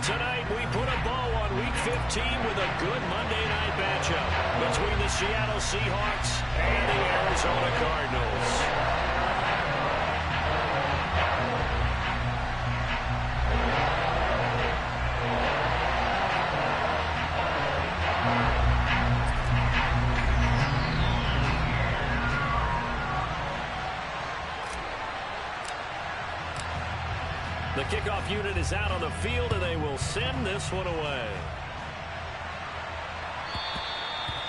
Tonight, we put a bow on Week 15 with a good Monday night matchup between the Seattle Seahawks and the Arizona Cardinals. The kickoff unit is out on the field, and they will send this one away.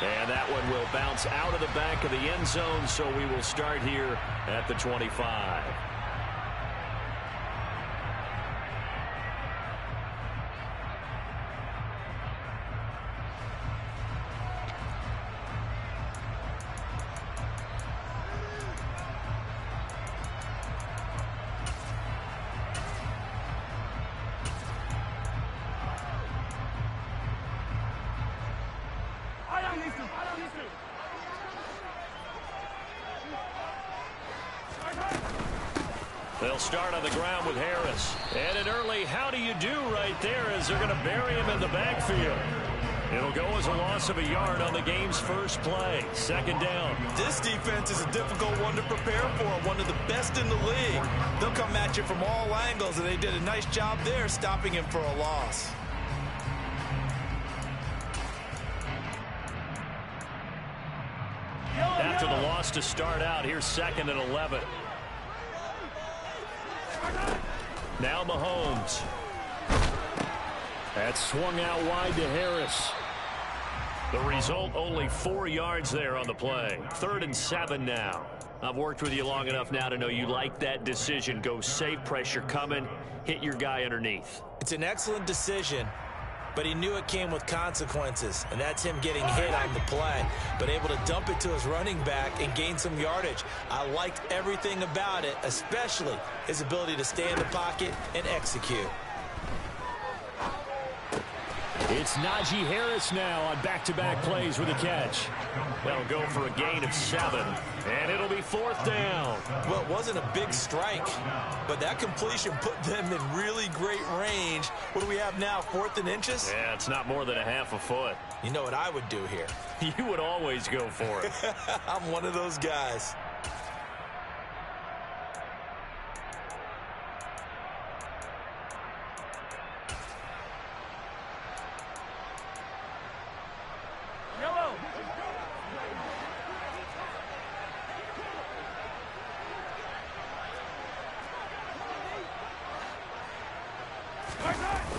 And that one will bounce out of the back of the end zone, so we will start here at the 25. They'll start on the ground with Harris. And an early how do you do right there as they're going to bury him in the backfield. It'll go as a loss of a yard on the game's first play. Second down. This defense is a difficult one to prepare for. One of the best in the league. They'll come at you from all angles, and they did a nice job there stopping him for a loss. After the loss to start out, here's 2nd and 11. Now Mahomes. That's swung out wide to Harris. The result, only 4 yards there on the play. 3rd and 7 now. I've worked with you long enough now to know you like that decision. Go save pressure coming, hit your guy underneath. It's an excellent decision, but he knew it came with consequences, and that's him getting hit on the play, but able to dump it to his running back and gain some yardage. I liked everything about it, especially his ability to stay in the pocket and execute. It's Najee Harris now on back-to-back plays with a catch. They'll go for a gain of 7, and it'll be 4th down. Well, it wasn't a big strike, but that completion put them in really great range. What do we have now, 4th and inches? Yeah, it's not more than a half a foot. You know what I would do here? You would always go for it. I'm one of those guys.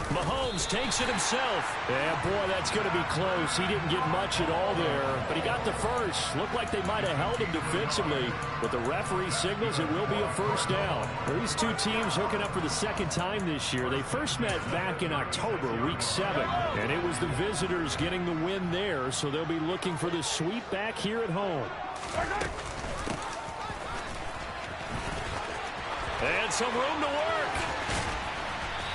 Mahomes takes it himself. Yeah, boy, that's going to be close. He didn't get much at all there, but he got the first. Looked like they might have held him defensively, but the referee signals it will be a 1st down. These two teams hooking up for the 2nd time this year. They first met back in October, Week 7, and it was the visitors getting the win there, so they'll be looking for the sweep back here at home. And some room to work.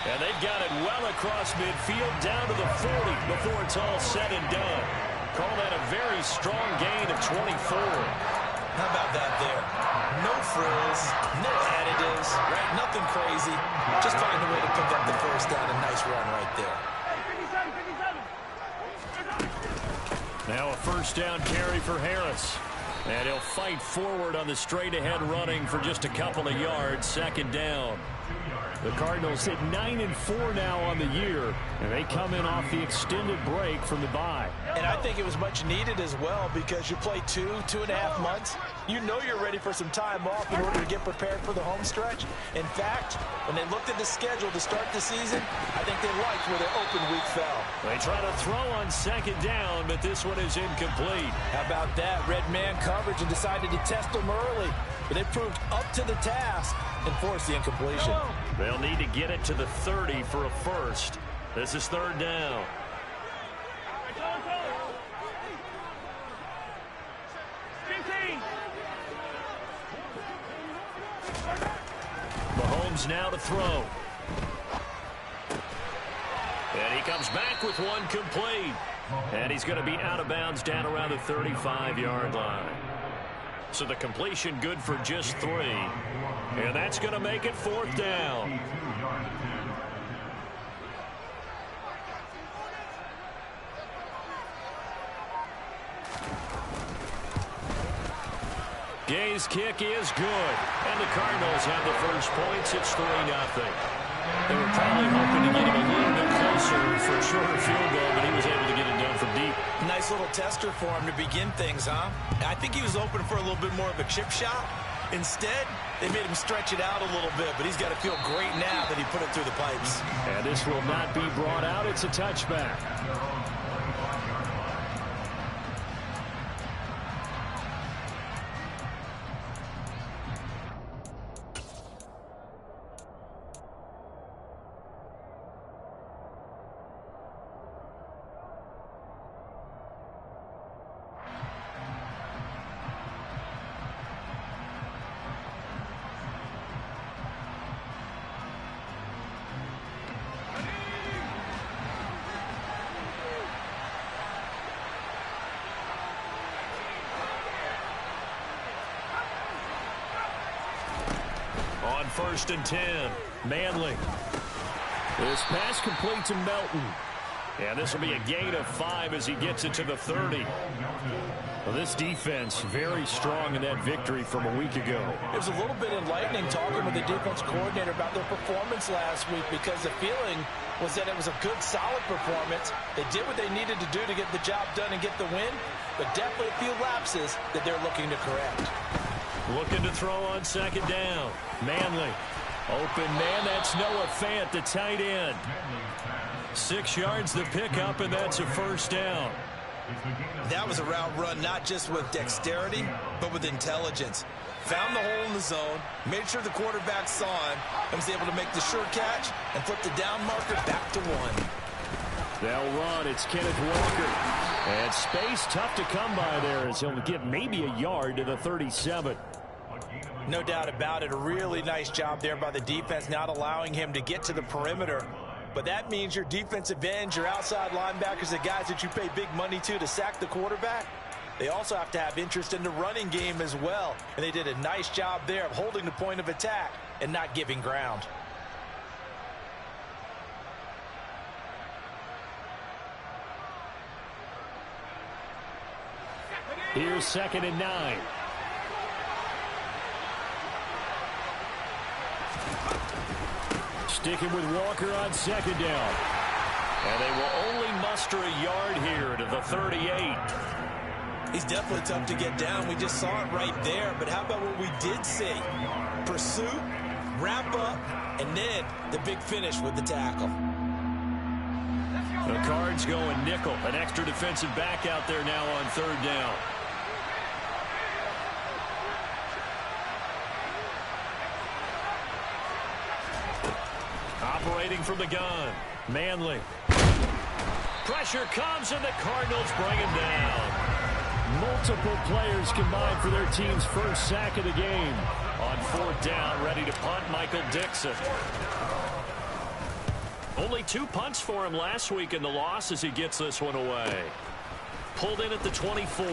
And they've got it well across midfield down to the 40 before it's all said and done. Call that a very strong gain of 24. How about that there? No frills, no additives, right? Nothing crazy. Just find a way to pick up the 1st down. A nice run right there. Now a 1st down carry for Harris. And he'll fight forward on the straight-ahead running for just a couple of yards. 2nd down. The Cardinals sit 9-4 now on the year, and they come in off the extended break from the bye. And I think it was much needed as well because you play 2.5 months. You know you're ready for some time off in order to get prepared for the home stretch. In fact, when they looked at the schedule to start the season, I think they liked where their open week fell. They try to throw on 2nd down, but this one is incomplete. How about that? Red man coverage and decided to test them early. But they proved up to the task and forced the incompletion. They'll need to get it to the 30 for a 1st. This is 3rd down. Mahomes now to throw. And he comes back with one complete. And he's going to be out of bounds down around the 35-yard line. So the completion good for just 3. And that's going to make it 4th down. Gay's kick is good. And the Cardinals have the first points. It's 3-0. They were probably hoping to get him a little bit closer for a shorter field goal, but he was able to get it done from deep. Nice little tester for him to begin things, huh? I think he was open for a little bit more of a chip shot. Instead, they made him stretch it out a little bit, but he's got to feel great now that he put it through the pipes. And this will not be brought out. It's a touchback. On 1st and 10, Manley. This pass complete to Melton. And this will be a gain of 5 as he gets it to the 30. Well, this defense very strong in that victory from a week ago. It was a little bit enlightening talking with the defense coordinator about their performance last week, because the feeling was that it was a good, solid performance. They did what they needed to do to get the job done and get the win, but definitely a few lapses that they're looking to correct. Looking to throw on 2nd down. Manley. Open man, that's Noah Fant, the tight end. 6 yards the pickup, and that's a 1st down. That was a route run not just with dexterity, but with intelligence. Found the hole in the zone, made sure the quarterback saw him, and was able to make the sure catch and flip the down marker back to 1. They'll run. It's Kenneth Walker. And space tough to come by there as he'll get maybe a yard to the 37. No doubt about it. A really nice job there by the defense, not allowing him to get to the perimeter. But that means your defensive ends, your outside linebackers, the guys that you pay big money to sack the quarterback, they also have to have interest in the running game as well. And they did a nice job there of holding the point of attack and not giving ground. Here's 2nd and 9. Sticking with Walker on 2nd down. And they will only muster a yard here to the 38. He's definitely tough to get down. We just saw it right there. But how about what we did see? Pursuit, wrap up, and then the big finish with the tackle. The Cards going nickel. An extra defensive back out there now on 3rd down. Operating from the gun, Manley. Pressure comes, and the Cardinals bring him down. Multiple players combined for their team's first sack of the game. On 4th down, ready to punt, Michael Dixon. Only 2 punts for him last week in the loss as he gets this one away. Pulled in at the 24.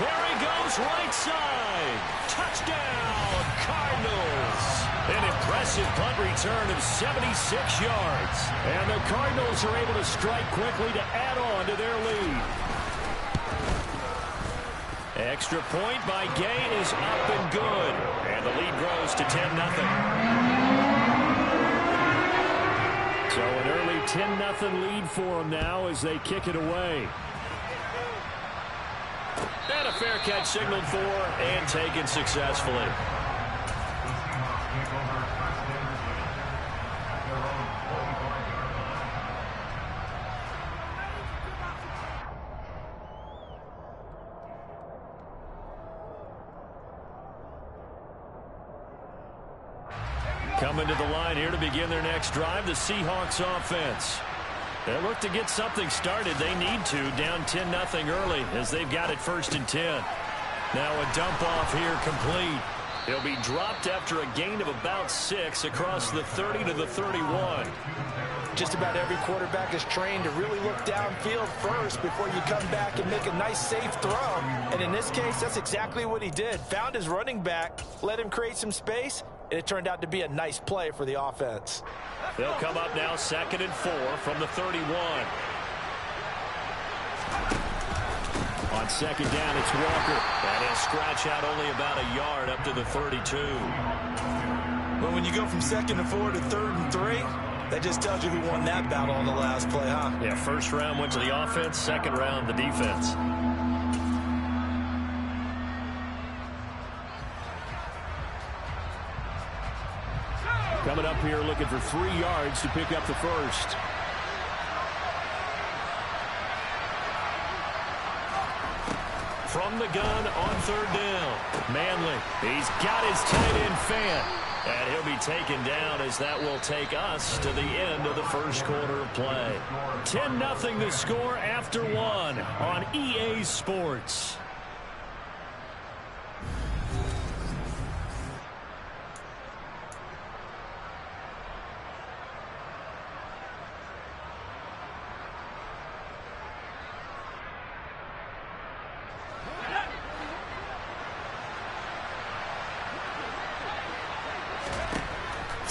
There he goes, right side. Touchdown, Cardinals. An impressive punt return of 76 yards. And the Cardinals are able to strike quickly to add on to their lead. Extra point by Gay is up and good. And the lead grows to 10-0. So an early 10-0 lead for them now as they kick it away. And a fair catch signaled for and taken successfully. Coming to the line here to begin their next drive, the Seahawks offense. They look to get something started. They need to, down 10-0 early as they've got it 1st and 10. Now a dump off here complete. He'll be dropped after a gain of about 6 across the 30 to the 31. Just about every quarterback is trained to really look downfield first before you come back and make a nice, safe throw. And in this case, that's exactly what he did. Found his running back, let him create some space, and it turned out to be a nice play for the offense. They'll come up now 2nd and 4 from the 31. On second down, it's Walker. And he'll scratch out only about a yard up to the 32. But when you go from 2nd and 4 to 3rd and 3, that just tells you who won that battle on the last play, huh? Yeah, first round went to the offense, second round the defense. Coming up here looking for 3 yards to pick up the first. From the gun on 3rd down. Manley, he's got his tight end Fan. And he'll be taken down as that will take us to the end of the first quarter of play. 10-0 the score after 1 on EA Sports.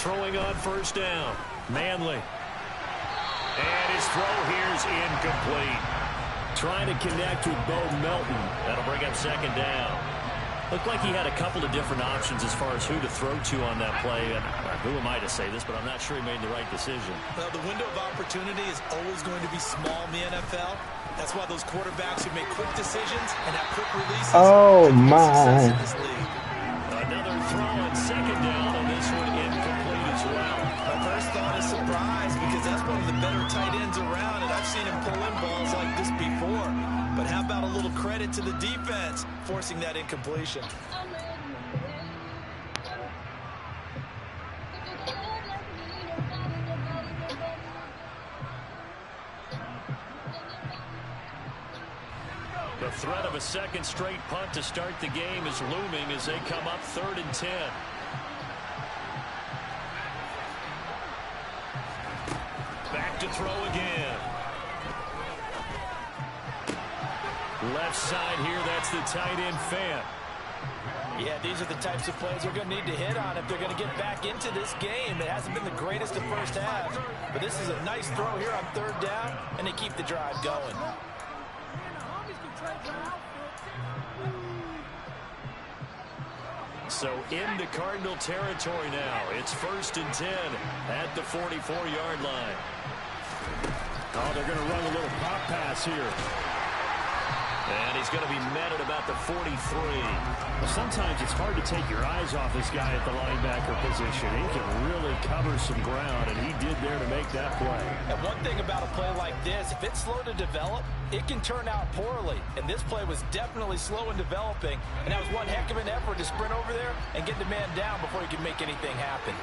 Throwing on 1st down. Manley. And his throw here's incomplete. Trying to connect with Bo Melton. That'll bring up 2nd down. Looked like he had a couple of different options as far as who to throw to on that play. And who am I to say this, but I'm not sure he made the right decision. Well, the window of opportunity is always going to be small in the NFL. That's why those quarterbacks who make quick decisions and have quick releases. Oh, my. Another throw on 2nd down on this one, incomplete as well. My first thought is surprise because that's one of the better tight ends around, and I've seen him pull in balls like this before. But how about a little credit to the defense forcing that incompletion? The threat of a second straight punt to start the game is looming as they come up 3rd and 10. Back to throw again. Left side here, that's the tight end Fan. Yeah, these are the types of plays they're going to need to hit on if they're going to get back into this game. It hasn't been the greatest of first halves, but this is a nice throw here on 3rd down, and they keep the drive going. So into Cardinal territory now. It's 1st and 10 at the 44-yard line. Oh, they're going to run a little pop pass here. And he's going to be met at about the 43. Well, sometimes it's hard to take your eyes off this guy at the linebacker position. He can really cover some ground, and he did there to make that play. And one thing about a play like this, if it's slow to develop, it can turn out poorly. And this play was definitely slow in developing, and that was one heck of an effort to sprint over there and get the man down before he could make anything happen.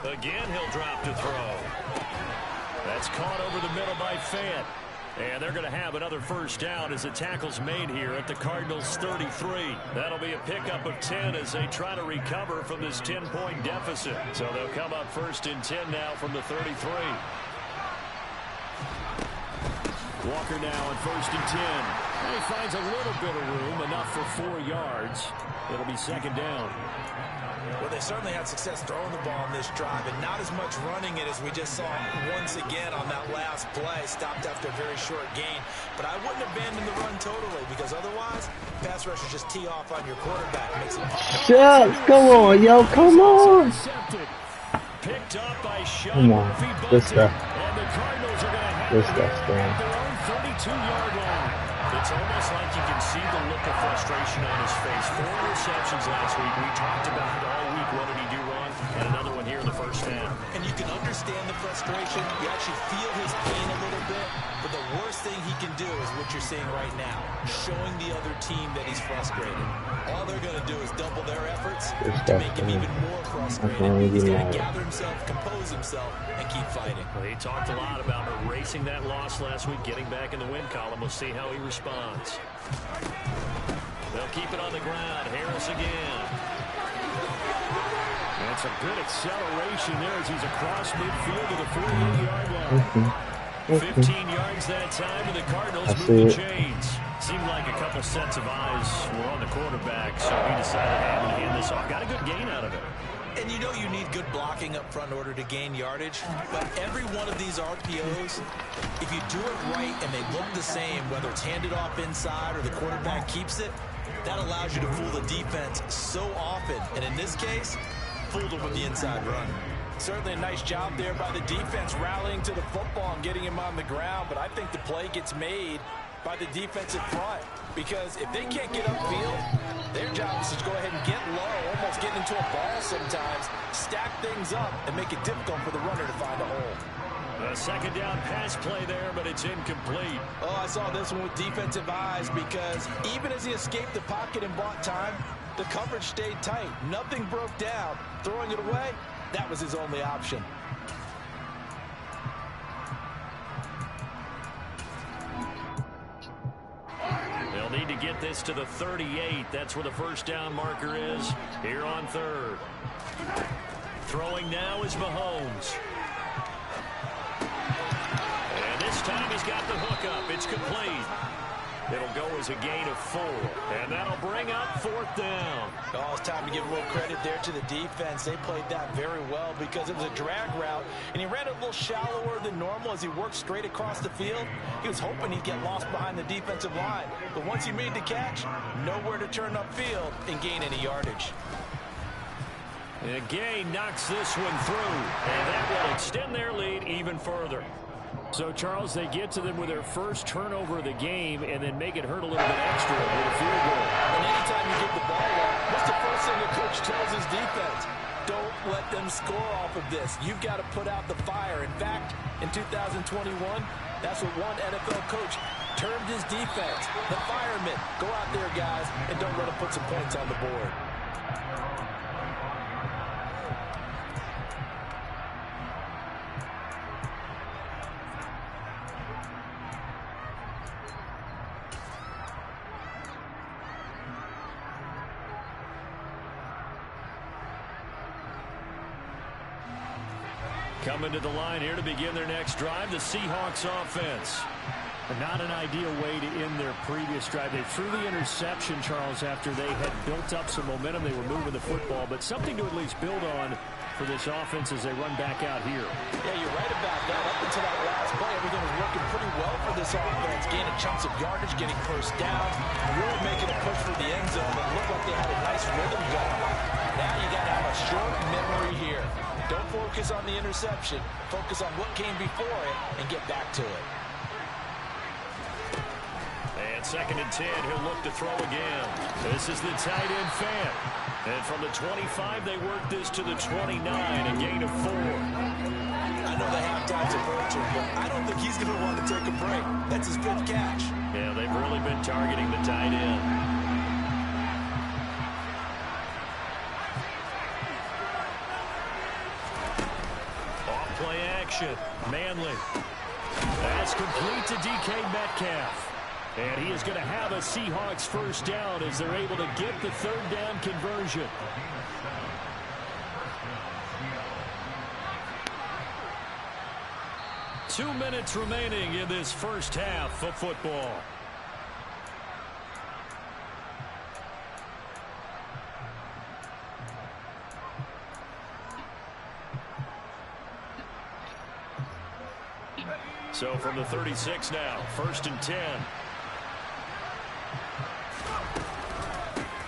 Again, he'll drop to throw. That's caught over the middle by Fan. And they're going to have another 1st down as the tackle's made here at the Cardinals' 33. That'll be a pickup of 10 as they try to recover from this 10-point deficit. So they'll come up 1st and 10 now from the 33. Walker now on 1st and 10. And he finds a little bit of room, enough for 4 yards. It'll be 2nd down. Well, they certainly had success throwing the ball in this drive, and not as much running it as we just saw once again on that last play. Stopped after a very short gain. But I wouldn't abandon the run totally, because otherwise, pass rushers just tee off on your quarterback. Makes it Shucks, come on, yo, come on. Picked up by Come on, this stuff. And the Cardinals are going to have This stuff's at their own 32-yard line. It's almost like you can see the look of frustration on his face. 4 interceptions last week. We talked about it all week. What did he do wrong? And another one here in the 1st down. And you can understand the frustration. You actually feel his pain a little bit. But the worst thing he can do is what you're seeing right now, showing the other team that he's frustrated. All they're going to do is double their efforts to make him even more frustrated. He's going to gather himself, compose himself, and keep fighting. Well, he talked a lot about erasing that loss last week, getting back in the win column. We'll see how he responds. They'll keep it on the ground. Harris again. That's a good acceleration there as he's across midfield to the 48-yard line. 15 yards that time, and the Cardinals move the chains. Seemed like a couple sets of eyes were on the quarterback, so he decided to hand this off. Got a good gain out of it. And you know you need good blocking up front in order to gain yardage. But every one of these RPOs, if you do it right and they look the same, whether it's handed off inside or the quarterback keeps it, that allows you to fool the defense so often. And in this case, fooled them with the inside run. Certainly a nice job there by the defense rallying to the football and getting him on the ground. But I think the play gets made by the defensive front, because if they can't get upfield, their job is to go ahead and get low, almost get into a ball sometimes, stack things up, and make it difficult for the runner to find a hole. A second down pass play there, but it's incomplete. Oh, I saw this one with defensive eyes, because even as he escaped the pocket and bought time, the coverage stayed tight. Nothing broke down. Throwing it away, that was his only option. They'll need to get this to the 38. That's where the first down marker is here on third. Throwing now is Mahomes. And this time he's got the hook up. It's complete. It'll go as a gain of 4. And that'll bring up fourth down. Oh, it's time to give a little credit there to the defense. They played that very well because it was a drag route, and he ran it a little shallower than normal as he worked straight across the field. He was hoping he'd get lost behind the defensive line. But once he made the catch, nowhere to turn upfield and gain any yardage. And again, knocks this one through, and that will extend their lead even further. So, Charles, they get to them with their first turnover of the game and then make it hurt a little bit extra with a field goal. And anytime you give the ball up, what's the first thing the coach tells his defense? Don't let them score off of this. You've got to put out the fire. In fact, in 2021, that's what one NFL coach termed his defense. The firemen. Go out there, guys, and don't let them put some points on the board. Coming to the line here to begin their next drive, the Seahawks offense. Not an ideal way to end their previous drive. They threw the interception, Charles, after they had built up some momentum. They were moving the football, but something to at least build on for this offense as they run back out here. Yeah, you're right about that. Up until that last play, everything was working pretty well for this offense. Gaining chunks of yardage, getting first down, really making a push for the end zone. It looked like they had a nice rhythm going. Now you got to have a short memory here. Don't focus on the interception. Focus on what came before it and get back to it. And 2nd and 10, he'll look to throw again. This is the tight end fan. And from the 25, they work this to the 29, a gain of 4. I know the halftime's approaching, but I don't think he's going to want to take a break. That's his 5th catch. Yeah, they've really been targeting the tight end. Play action. Manley. That's complete to DK Metcalf. And he is going to have a Seahawks first down as they're able to get the 3rd down conversion. Two minutes remaining in this first half of football. So from the 36 now, 1st and 10.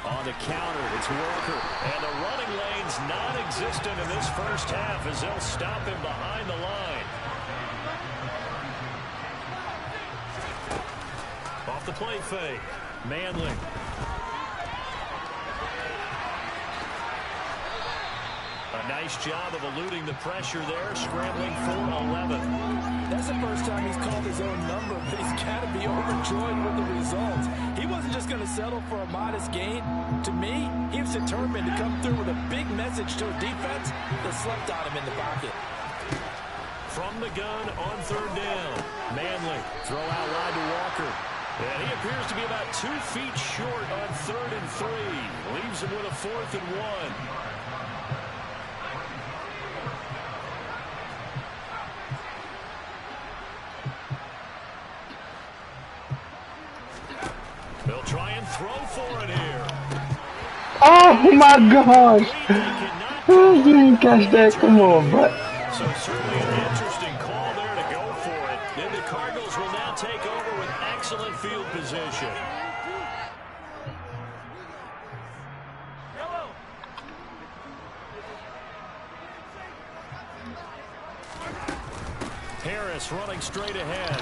On the counter, it's Walker. And the running lane's non-existent in this first half as they'll stop him behind the line. Off the play fake. Manley. A nice job of eluding the pressure there, scrambling for 11. That's the first time he's called his own number, but he's got to be overjoyed with the results. He wasn't just going to settle for a modest gain. To me, he was determined to come through with a big message to a defense that slept on him in the pocket. From the gun on 3rd down. Manley, throw out wide to Walker. And he appears to be about 2 feet short on 3rd and 3. Leaves him with a 4th and 1. throw for it here. Oh my gosh! Oh, you didn't catch that. Come on, bro. So certainly an interesting call there to go for it. Then the Cardinals will now take over with excellent field position. Harris running straight ahead.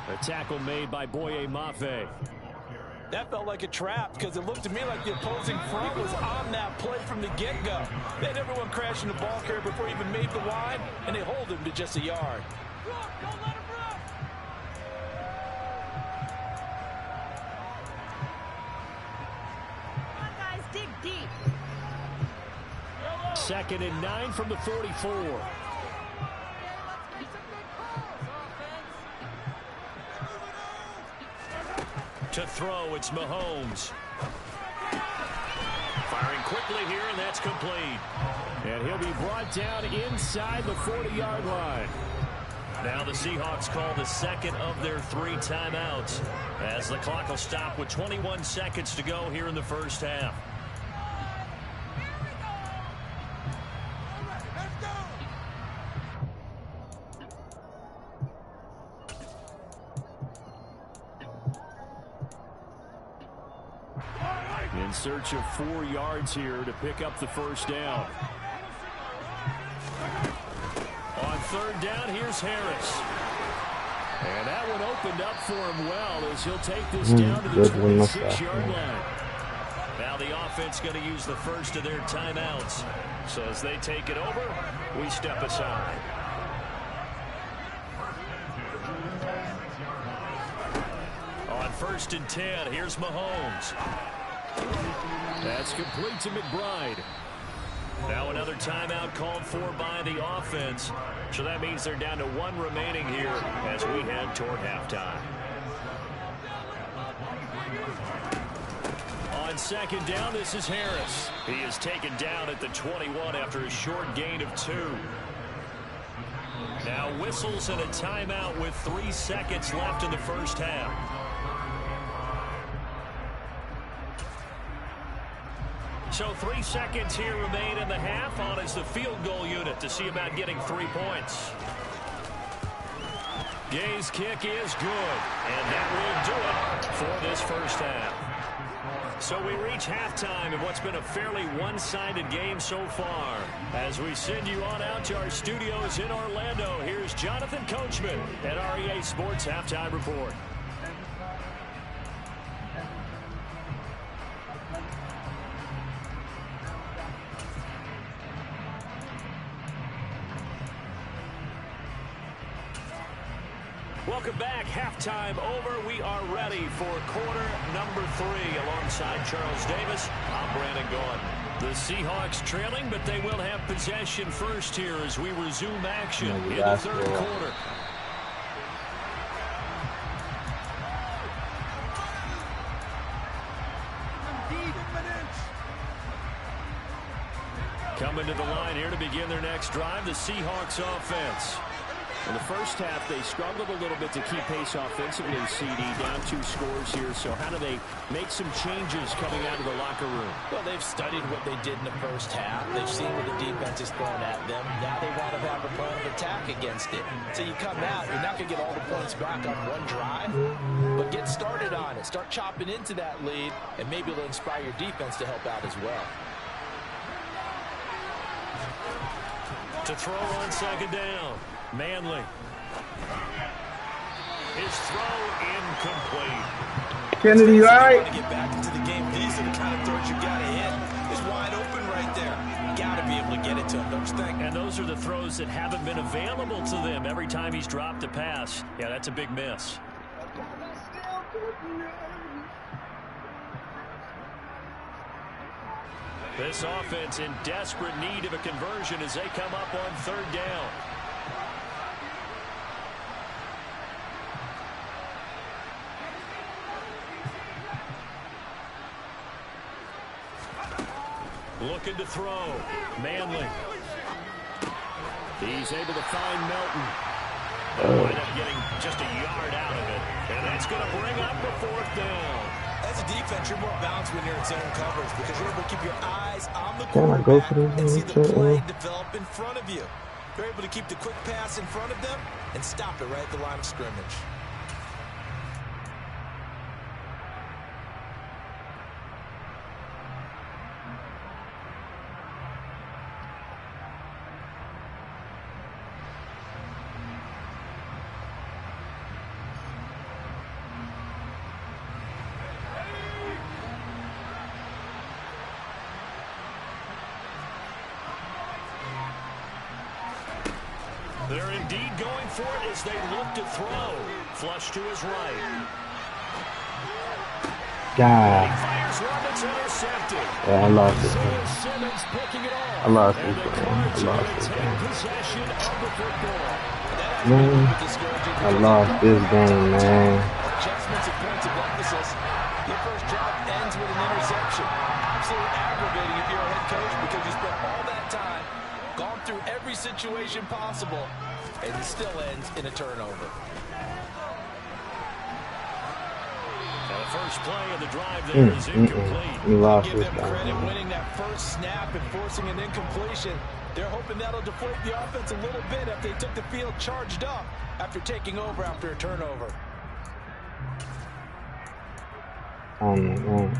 A tackle made by Boye Mafe. That felt like a trap because it looked to me like the opposing front was on that play from the get-go. They had everyone crashing the ball carrier before he even made the line, and they hold him to just a yard. Dig deep. 2nd and 9 from the 44. To throw, it's Mahomes. Firing quickly here, and that's complete. And he'll be brought down inside the 40-yard line. Now the Seahawks call the second of their 3 timeouts as the clock will stop with 21 seconds to go here in the first half. In search of 4 yards here to pick up the first down. On 3rd down, here's Harris. And that one opened up for him well as he'll take this down to the 26-yard line. Now the offense going to use the first of their timeouts. So as they take it over, we step aside. On 1st and 10, here's Mahomes. That's complete to McBride. Now another timeout called for by the offense. So that means they're down to 1 remaining here as we head toward halftime. On 2nd down, this is Harris. He is taken down at the 21 after a short gain of 2. Now whistles and a timeout with 3 seconds left in the first half. So 3 seconds here remain in the half. On is the field goal unit to see about getting 3 points. Gay's kick is good, and that will do it for this first half. So we reach halftime in what's been a fairly one-sided game so far. As we send you on out to our studios in Orlando, here's Jonathan Coachman at REA Sports Halftime Report. Welcome back. Halftime over. We are ready for quarter number 3. Alongside Charles Davis, I'm Brandon Gaudin. The Seahawks trailing, but they will have possession first here as we resume action in the 3rd quarter. Coming to the line here to begin their next drive, the Seahawks offense. In the first half, they struggled a little bit to keep pace offensively, CD, down 2 scores here. So how do they make some changes coming out of the locker room? Well, they've studied what they did in the first half. They've seen what the defense is throwing at them. Now they want to have a plan of attack against it. So you come out, you're not going to get all the points back on one drive, but get started on it. Start chopping into that lead, and maybe it'll inspire your defense to help out as well. To throw on 2nd down. Manley. His throw incomplete. Kennedy, you all right? To get back into the game, these are the kind of throws you got to hit. It's wide open right there. You got to be able to get it to him, don't you think? And those are the throws that haven't been available to them every time he's dropped a pass. Yeah, that's a big miss. This offense in desperate need of a conversion as they come up on 3rd down. Looking to throw. Manley. He's able to find Melton. Wind up getting just a yard out of it. And that's going to bring up the 4th down. As a defense, you're more balanced when you're in zone coverage because you're able to keep your eyes on the Can I go quarterback for this and see the shit, play man? develop in front of you. You're able to keep the quick pass in front of them and stop it right at the line of scrimmage. They're indeed going for it as they look to throw. Flush to his right. God. He fires one that's intercepted. Yeah, I lost this game. Simmons picking it off. I lost And this the game. Cards I are lost going to this take game. possession of the football. Man, I lost this game, man. Adjustments and points of emphasis. Your first drive ends with an interception. Absolutely aggravating if you're a head coach because you spent all that time, gone through every situation possible, and it still ends in a turnover. And the first play of the drive there is incomplete. We lost Give this them credit game. winning that first snap and forcing an incompletion. They're hoping that'll deflate the offense a little bit after they took the field charged up after taking over after a turnover. Oh my God.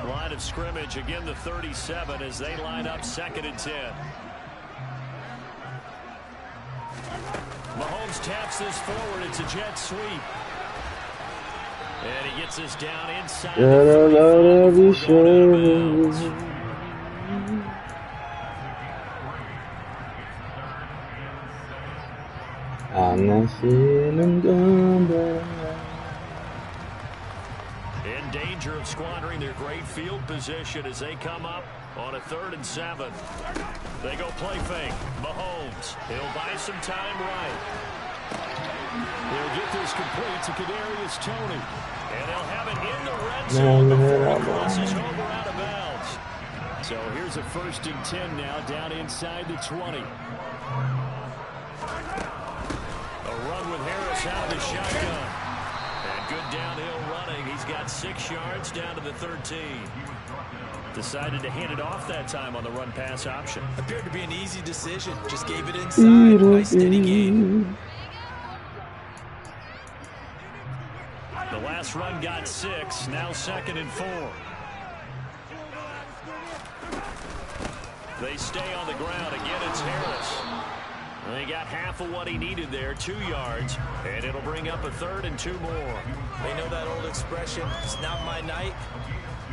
Line of scrimmage, again the 37 as they line up 2nd and 10. Mahomes taps this forward. It's a jet sweep. And he gets us down inside the 35 before going out of bounds. I'm not feeling good. In danger of squandering their great field position as they come up on a 3rd and 7. They go play fake. Mahomes. He'll buy some time right. They'll get this complete to Kadarius Toney. And they'll have it in the red zone before he crosses over out of bounds. So here's a 1st and 10 now down inside the 20. A run with Harris out of the shotgun. And good downhill running. He's got 6 yards down to the 13. Decided to hand it off that time on the run-pass option. Appeared to be an easy decision. Just gave it inside. Nice steady game. The last run got 6. Now 2nd and 4. They stay on the ground. Again, it's Harris. They got half of what he needed there, 2 yards, and it'll bring up a 3rd and 2 more. They know that old expression, it's not my night.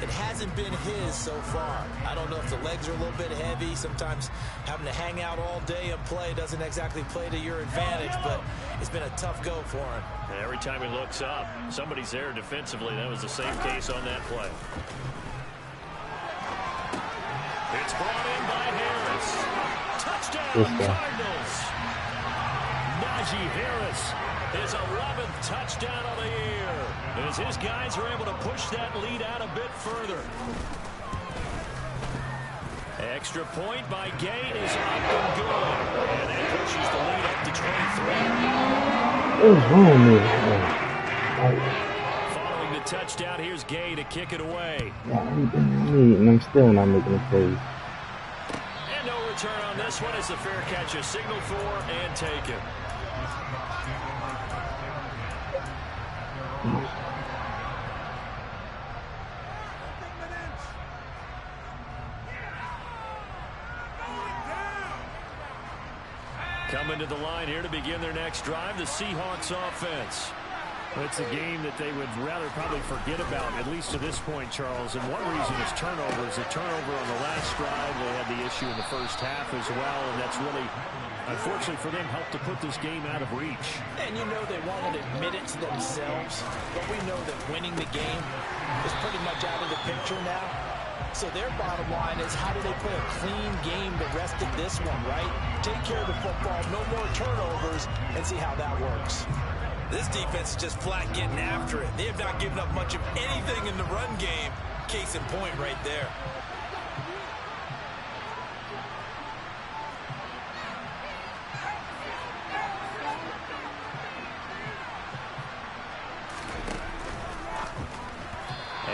It hasn't been his so far. I don't know if the legs are a little bit heavy. Sometimes having to hang out all day and play doesn't exactly play to your advantage, but it's been a tough go for him. And every time he looks up, somebody's there defensively. That was the same case on that play. It's brought in by Harris. Touchdown, Cardinals. Najee Harris, his 11th touchdown of the year, as his guys are able to push that lead out a bit further. Extra point by Gay is up and good. And that pushes the lead up to 23. What was wrong with me? Following the touchdown, here's Gay to kick it away. And I'm still not making a play. And no return on this one as the fair catch is signaled for and taken. Coming to the line here to begin their next drive, the Seahawks offense. It's a game that they would rather probably forget about, at least to this point, Charles. And one reason is turnovers. A turnover on the last drive. They had the issue in the first half as well, and that's really, unfortunately for them, helped to put this game out of reach. And you know they won't admit it to themselves, but we know that winning the game is pretty much out of the picture now. So their bottom line is, how do they play a clean game the rest of this one, right? Take care of the football, no more turnovers, and see how that works. This defense is just flat getting after it. They have not given up much of anything in the run game. Case in point right there.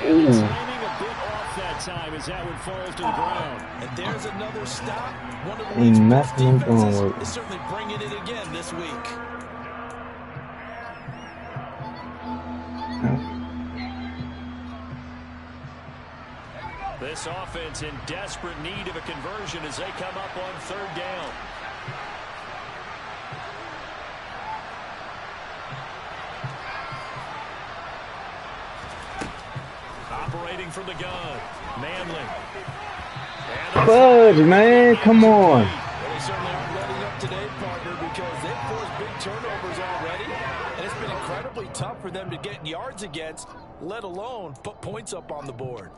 And the timing a bit off that time as that one falls to the ground. And there's another stop. One of the league's best defenses is certainly bringing it again this week. This offense in desperate need of a conversion as they come up on 3rd down. Operating from the gun, Manley. Fudge, man, come on. Well, they certainly aren't letting up today, partner, because they've forced big turnovers already, and it's been incredibly tough for them to get yards against, let alone put points up on the board.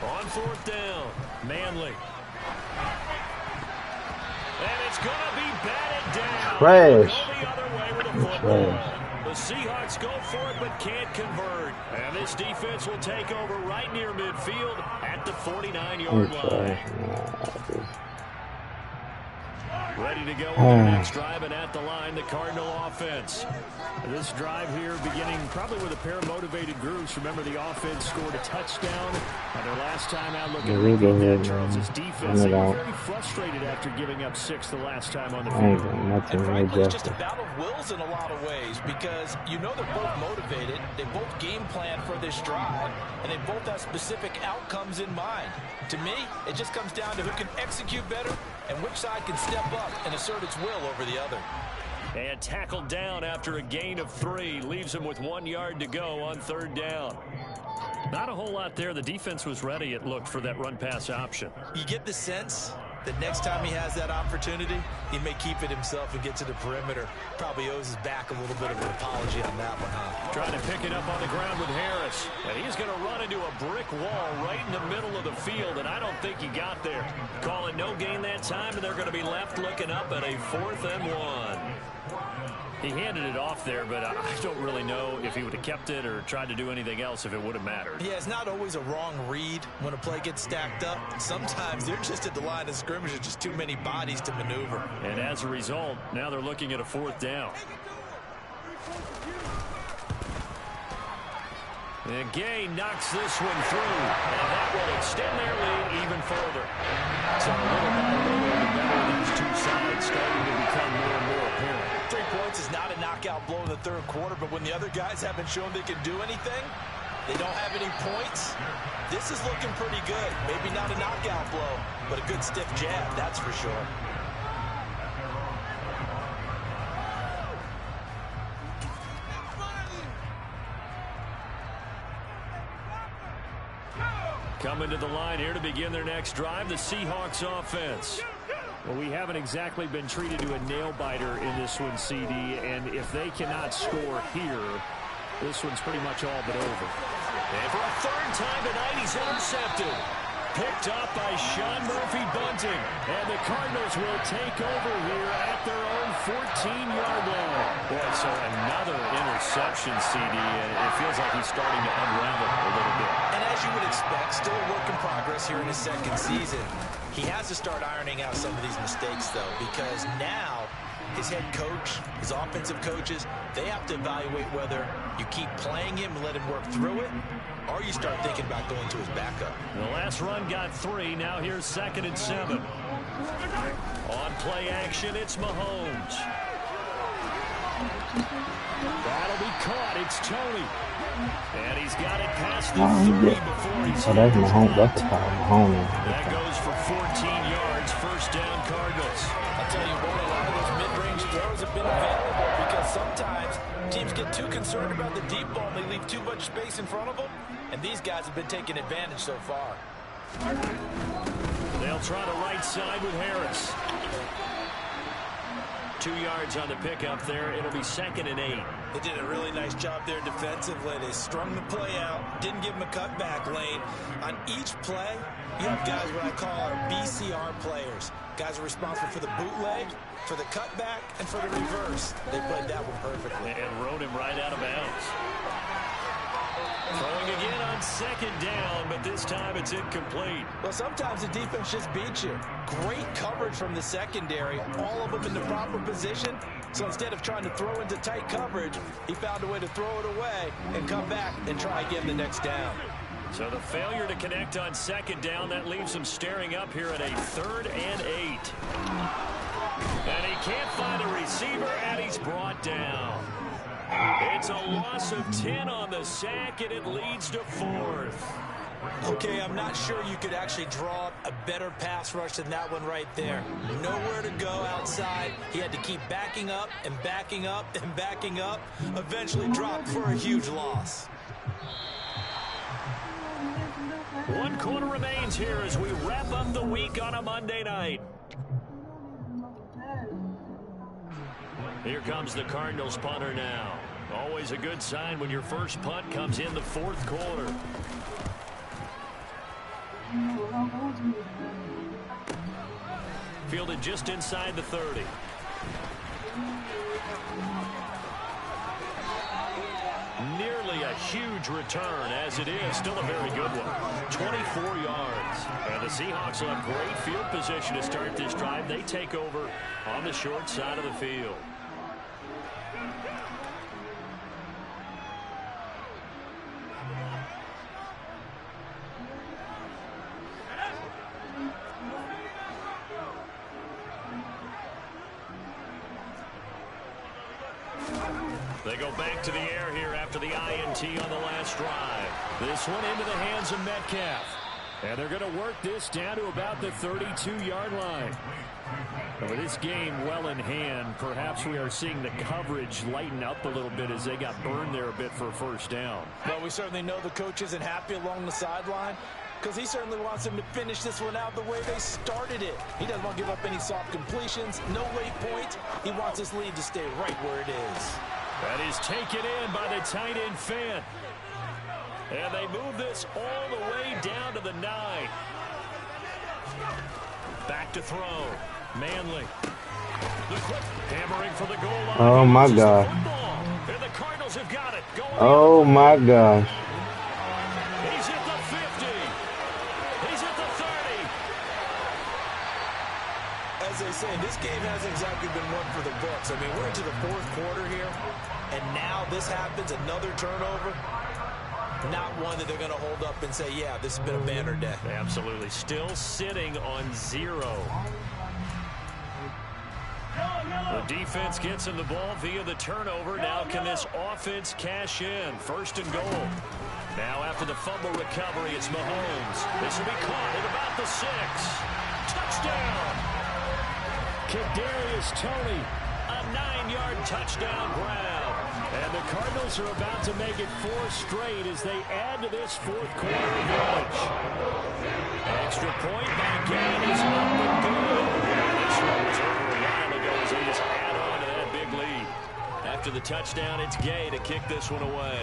On 4th down, Manley. And it's going to be batted down. Trash. Go the other way with a football. The Seahawks go for it but can't convert. And this defense will take over right near midfield at the 49-yard line. Ready to go on their next drive, and at the line, the Cardinal offense. This drive here beginning probably with a pair of motivated groups. Remember, the offense scored a touchdown on their last time out. Looking at Charles' defense. They were very frustrated after giving up 6 the last time on the field. And frankly, it's just a battle of wills in a lot of ways, because you know they're both motivated. They both game plan for this drive, and they both have specific outcomes in mind. To me, it just comes down to who can execute better and which side can step up and assert its will over the other. And tackled down after a gain of 3. Leaves him with 1 yard to go on 3rd down. Not a whole lot there. The defense was ready, it looked, for that run-pass option. You get the sense that next time he has that opportunity, he may keep it himself and get to the perimeter. Probably owes his back a little bit of an apology on that one, huh? Trying to pick it up on the ground with Harris. And he's going to run into a brick wall right in the middle of the field, and I don't think he got there. Call it no gain that time, and they're going to be left looking up at a 4th and 1. He handed it off there, but I don't really know if he would have kept it or tried to do anything else if it would have mattered. Yeah, it's not always a wrong read when a play gets stacked up. Sometimes they're just at the line of scrimmage with just too many bodies to maneuver. And as a result, now they're looking at a 4th down. And Gay knocks this one through, and that will extend their lead even further. So little by little, the battle of these two sides starting to become more and more apparent. 3 points is not a knockout blow in the 3rd quarter, but when the other guys haven't shown they can do anything, they don't have any points, this is looking pretty good. Maybe not a knockout blow, but a good stiff jab, that's for sure. Coming to the line here to begin their next drive, the Seahawks offense. Well, we haven't exactly been treated to a nail-biter in this one, CD, and if they cannot score here, this one's pretty much all but over. And for a 3rd time tonight, he's intercepted. Picked up by Sean Murphy-Bunting. And the Cardinals will take over here at their own 14-yard line. Boy, so another interception, CD, and it feels like he's starting to unravel a little bit. And as you would expect, still a work in progress here in his 2nd season. He has to start ironing out some of these mistakes, though, because now his head coach, his offensive coaches, they have to evaluate whether you keep playing him and let him work through it, or you start thinking about going to his backup. The last run got 3. Now here's 2nd and 7. On play action, it's Mahomes. That'll be caught. It's Tony. And he's got it past the 30 before he's that's Mahomes. That's Mahomes. That goes for 14 yards. 1st down, Cardinals. I'll tell you what, a lot of those mid-range throws have been available because sometimes teams get too concerned about the deep ball and they leave too much space in front of them, and these guys have been taking advantage so far. They'll try the right side with Harris. 2 yards on the pickup there. It'll be 2nd and 8. They did a really nice job there defensively. They strung the play out, didn't give him a cutback lane. On each play, you have guys what I call our BCR players. Guys are responsible for the bootleg, for the cutback, and for the reverse. They played that one perfectly. And rode him right out of bounds. Throwing again on 2nd down, but this time it's incomplete. Well, sometimes the defense just beats you. Great coverage from the secondary, all of them in the proper position. So instead of trying to throw into tight coverage, he found a way to throw it away and come back and try again the next down. So the failure to connect on 2nd down, that leaves him staring up here at a 3rd and 8. And he can't find a receiver, and he's brought down. It's a loss of 10 on the sack, and it leads to 4th. Okay, I'm not sure you could actually draw a better pass rush than that one right there. Nowhere to go outside. He had to keep backing up and backing up and backing up. Eventually dropped for a huge loss. 1 quarter remains here as we wrap up the week on a Monday night. Here comes the Cardinals punter now. Always a good sign when your first punt comes in the 4th quarter. Fielded just inside the 30. Nearly a huge return, as it is. Still a very good one. 24 yards. And the Seahawks will have great field position to start this drive. They take over on the short side of the field. They go back to the air here after the INT on the last drive. This one into the hands of Metcalf. And they're going to work this down to about the 32-yard line. And with this game well in hand, perhaps we are seeing the coverage lighten up a little bit as they got burned there a bit for a first down. Well, we certainly know the coach isn't happy along the sideline because he certainly wants them to finish this one out the way they started it. He doesn't want to give up any soft completions, no late points. He wants his lead to stay right where it is. That is taken in by the tight end Fant. And they move this all the way down to the 9. Back to throw. Manley. The quick hammering for the goal line. Oh my God. And the Cardinals have got it. Oh my gosh. He's at the 50. He's at the 30. As they say, this game hasn't exactly been one for the books. I mean, we're into the 4th quarter here, and now this happens, another turnover. Not one that they're going to hold up and say, yeah, this has been a banner day. Absolutely. Still sitting on 0. The defense gets him the ball via the turnover. Now can this offense cash in? 1st and goal. Now after the fumble recovery, it's Mahomes. This will be caught at about the 6. Touchdown! Kadarius Toney, a 9-yard touchdown grab. And the Cardinals are about to make it 4 straight as they add to this 4th quarter advantage. Extra point by Gann is up and good. This one was over a while ago as they just add on to that big lead. After the touchdown, it's Gay to kick this one away.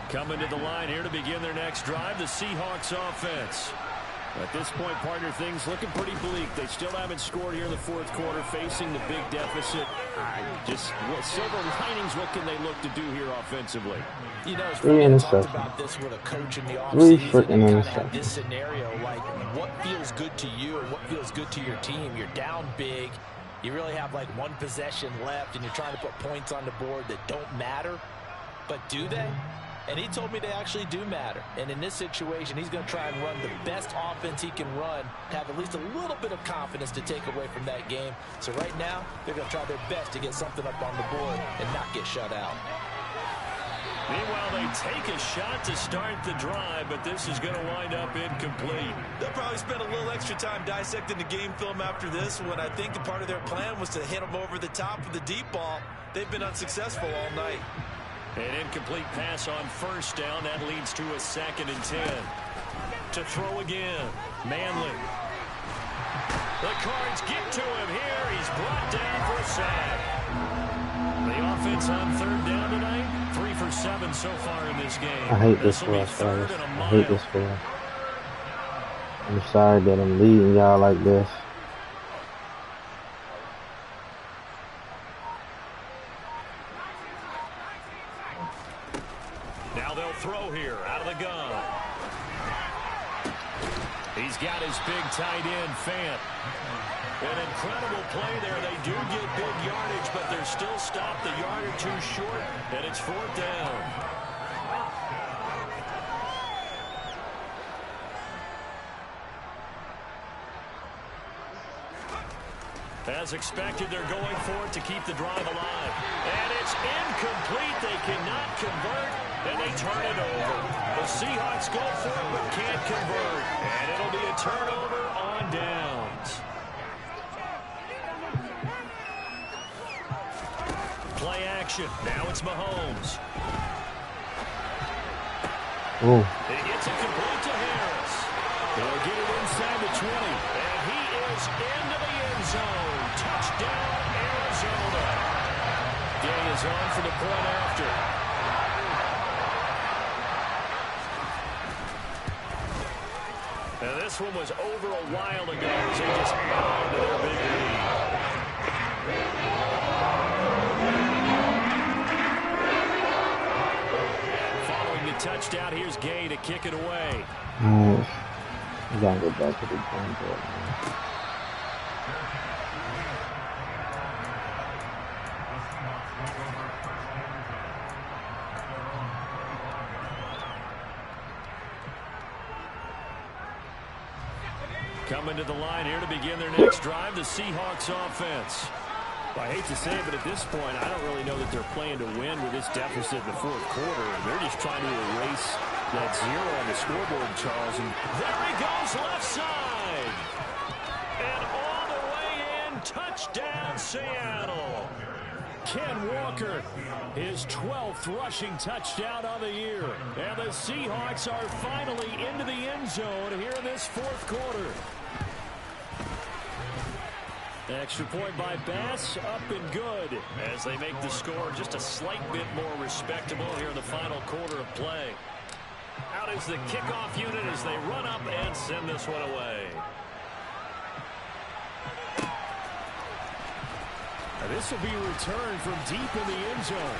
Coming to the line here to begin their next drive, the Seahawks offense. At this point, partner, things looking pretty bleak. They still haven't scored here in the 4th quarter, facing the big deficit. Just silver linings, what can they look to do here offensively? You know, it's funny, talked about this with a coach in the offseason and kind of had this scenario, like what feels good to you and what feels good to your team. You're down big. You really have like 1 possession left, and you're trying to put points on the board that don't matter. But do they? And he told me they actually do matter. And in this situation, he's going to try and run the best offense he can run, have at least a little bit of confidence to take away from that game. So right now, they're going to try their best to get something up on the board and not get shut out. Meanwhile, they take a shot to start the drive, but this is going to wind up incomplete. They'll probably spend a little extra time dissecting the game film after this one. I think a part of their plan was to hit them over the top of the deep ball. They've been unsuccessful all night. An incomplete pass on first down. That leads to a 2nd and 10. To throw again. Manley. The Cards get to him here. He's brought down for a sack. The offense on 3rd down tonight. 3 for 7 so far in this game. I hate this for us, fellas. I hate this for us. I'm sorry that I'm leading y'all like this. Now they'll throw here out of the gun. He's got his big tight end, Fant. An incredible play there. They do get big yardage, but they're still stopped a yard or two short, and it's 4th down. As expected, they're going for it to keep the drive alive. And it's incomplete. They cannot convert, and they turn it over. The Seahawks go for it, but can't convert. And it'll be a turnover on downs. Play action. Now it's Mahomes. Ooh. It gets it complete to Harris. They'll get it inside the 20. And he is into the end zone. Touchdown, Arizona. Day is on for the point after. Now this one was over a while ago as they just held on to their big lead. Following the touchdown, here's Gay to kick it away. Nice. You gotta go back to the game board, man. Coming to the line here to begin their next drive, the Seahawks offense. Well, I hate to say it, but at this point, I don't really know that they're playing to win with this deficit in the 4th quarter. They're just trying to erase that 0 on the scoreboard, Charles. And there he goes, left side. And all the way in, touchdown, Seattle. Ken Walker, his 12th rushing touchdown of the year. And the Seahawks are finally into the end zone here in this 4th quarter. Extra point by Bass, up and good. As they make the score just a slight bit more respectable here in the final quarter of play. Out is the kickoff unit as they run up and send this one away. Now this will be a return from deep in the end zone.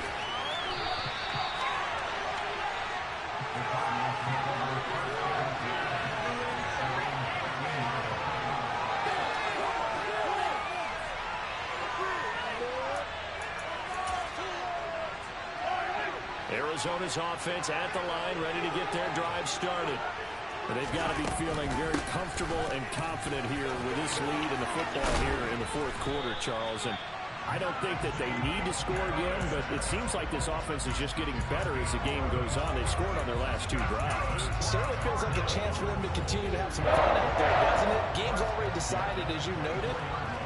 Arizona's offense at the line, ready to get their drive started. But they've got to be feeling very comfortable and confident here with this lead in the football here in the 4th quarter, Charles. And I don't think that they need to score again, but it seems like this offense is just getting better as the game goes on. They've scored on their last 2 drives. Certainly feels like a chance for them to continue to have some fun out there, doesn't it? Game's already decided, as you noted.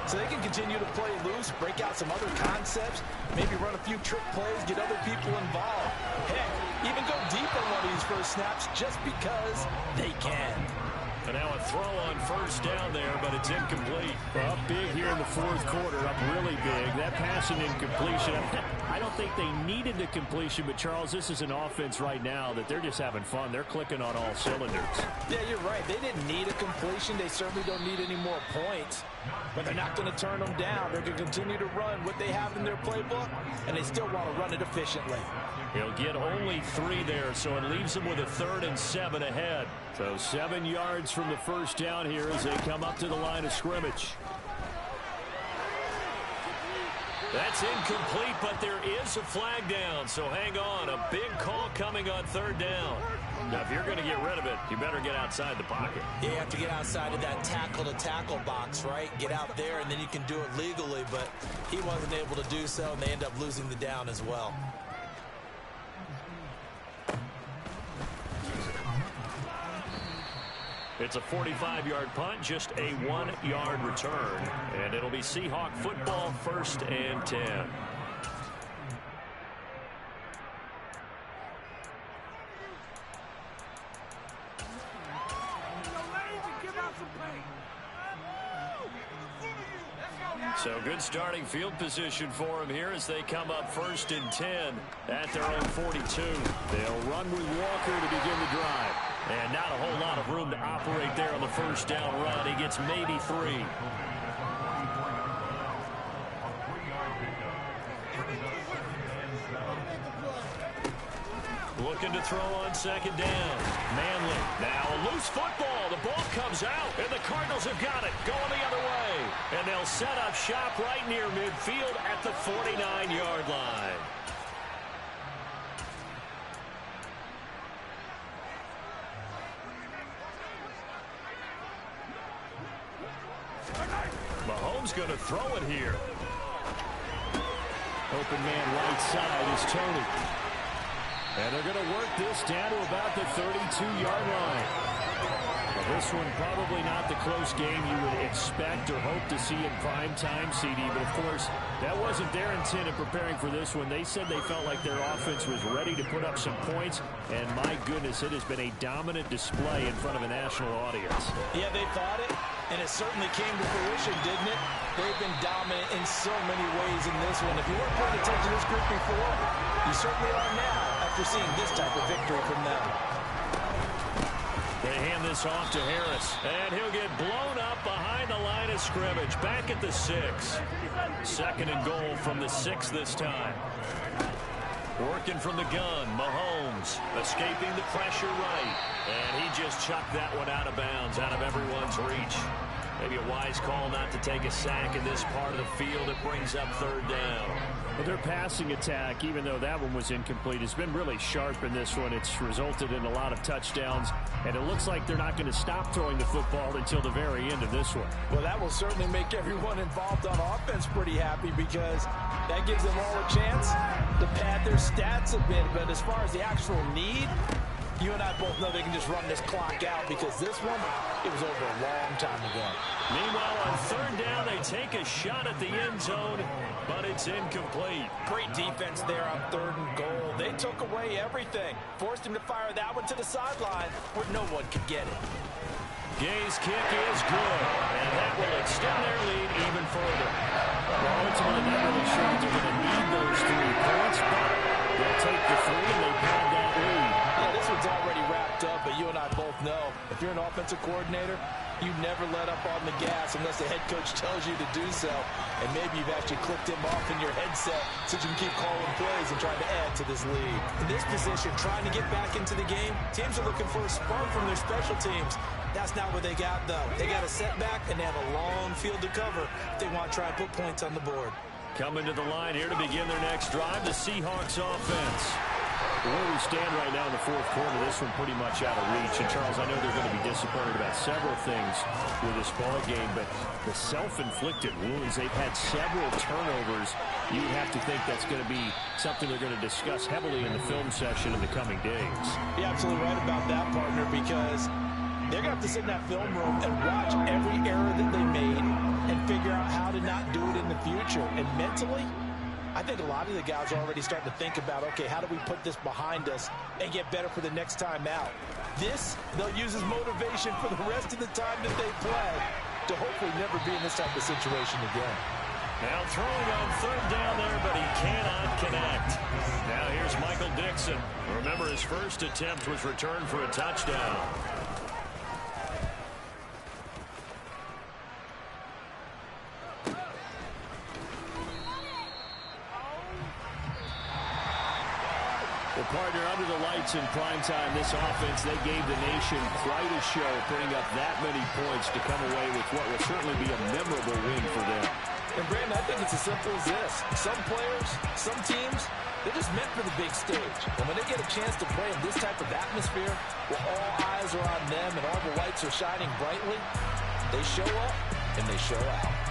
So they can continue to play loose, break out some other concepts, maybe run a few trick plays, get other people involved. Heck, even go deep on one of these first snaps just because they can. And now a throw on first down there, but it's incomplete. Well, up big here in the 4th quarter, up really big. That passing incompletion, I don't think they needed the completion, but Charles, this is an offense right now that they're just having fun. They're clicking on all cylinders. Yeah, you're right. They didn't need a completion. They certainly don't need any more points. But they're not going to turn them down. They're going to continue to run what they have in their playbook, and they still want to run it efficiently. He'll get only 3 there, so it leaves him with a 3rd and 7 ahead. So 7 yards from the first down here as they come up to the line of scrimmage. That's incomplete, but there is a flag down, so hang on. A big call coming on third down. Now, if you're going to get rid of it, you better get outside the pocket. Yeah, you have to get outside of that tackle-to-tackle box, right? Get out there, and then you can do it legally, but he wasn't able to do so, and they end up losing the down as well. It's a 45-yard punt, just a 1-yard return. And it'll be Seahawk football, 1st and 10. So good starting field position for him here as they come up 1st and 10 at their own 42. They'll run with Walker to begin the drive. And not a whole lot of room to operate there on the first down run. He gets maybe 3. Looking to throw on 2nd down. Manley. Now a loose football. The ball comes out, and the Cardinals have got it. Going the other way. And they'll set up shop right near midfield at the 49-yard line. Mahomes going to throw it here. Open man right side is Tony. And they're going to work this down to about the 32-yard line. Well, this one probably not the close game you would expect or hope to see in prime time, CD. But, of course, that wasn't their intent in preparing for this one. They said they felt like their offense was ready to put up some points. And, my goodness, it has been a dominant display in front of a national audience. Yeah, they thought it. And it certainly came to fruition, didn't it? They've been dominant in so many ways in this one. If you weren't paying attention to this group before, you certainly are now after seeing this type of victory from them. They hand this off to Harris, and he'll get blown up behind the line of scrimmage. Back at the 6. 2nd and goal from the 6 this time. Working from the gun, Mahomes escaping the pressure right. And he just chucked that one out of bounds, out of everyone's reach. Maybe a wise call not to take a sack in this part of the field. It brings up 3rd down. Well, their passing attack, even though that one was incomplete, has been really sharp in this one. It's resulted in a lot of touchdowns, and it looks like they're not going to stop throwing the football until the very end of this one. Well, that will certainly make everyone involved on offense pretty happy because that gives them all a chance to pad their stats a bit. But as far as the actual need, you and I both know they can just run this clock out because this one, it was over a long time ago. Meanwhile, on 3rd down, they take a shot at the end zone, but it's incomplete. Great defense there on 3rd and goal. They took away everything. Forced him to fire that one to the sideline where no one could get it. Gay's kick is good, and that will extend their lead even further. Well, ultimately, not really sure that they're going to need those 3 points, but they'll take the 3 and they pad that lead. Yeah, this one's already wrapped up, but you and I both know if you're an offensive coordinator, you never let up on the gas unless the head coach tells you to do so. And maybe you've actually clicked him off in your headset so you can keep calling plays and trying to add to this lead. In this position, trying to get back into the game, teams are looking for a spark from their special teams. That's not what they got, though. They got a setback, and they have a long field to cover if they want to try and put points on the board. Coming to the line here to begin their next drive, the Seahawks offense. Where we stand right now in the 4th quarter, this one pretty much out of reach. And, Charles, I know they're going to be disappointed about several things with this ball game, but the self-inflicted wounds, they've had several turnovers. You would have to think that's going to be something they're going to discuss heavily in the film session in the coming days. You're absolutely right about that, partner, because they're going to have to sit in that film room and watch every error that they made and figure out how to not do it in the future. And mentally, I think a lot of the guys are already starting to think about, okay, how do we put this behind us and get better for the next time out? This, they'll use as motivation for the rest of the time that they play to hopefully never be in this type of situation again. Now throwing on 3rd down there, but he cannot connect. Now here's Michael Dixon. Remember, his first attempt was returned for a touchdown. Partner, under the lights in primetime, this offense, they gave the nation quite a show, putting up that many points to come away with what will certainly be a memorable win for them. And, Brandon, I think it's as simple as this. Some players, some teams, they're just meant for the big stage. And when they get a chance to play in this type of atmosphere where all eyes are on them and all the lights are shining brightly, they show up and they show out.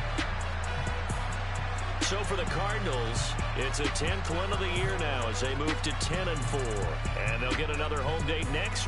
So for the Cardinals, it's a 10th win of the year now as they move to 10-4. And they'll get another home date next week.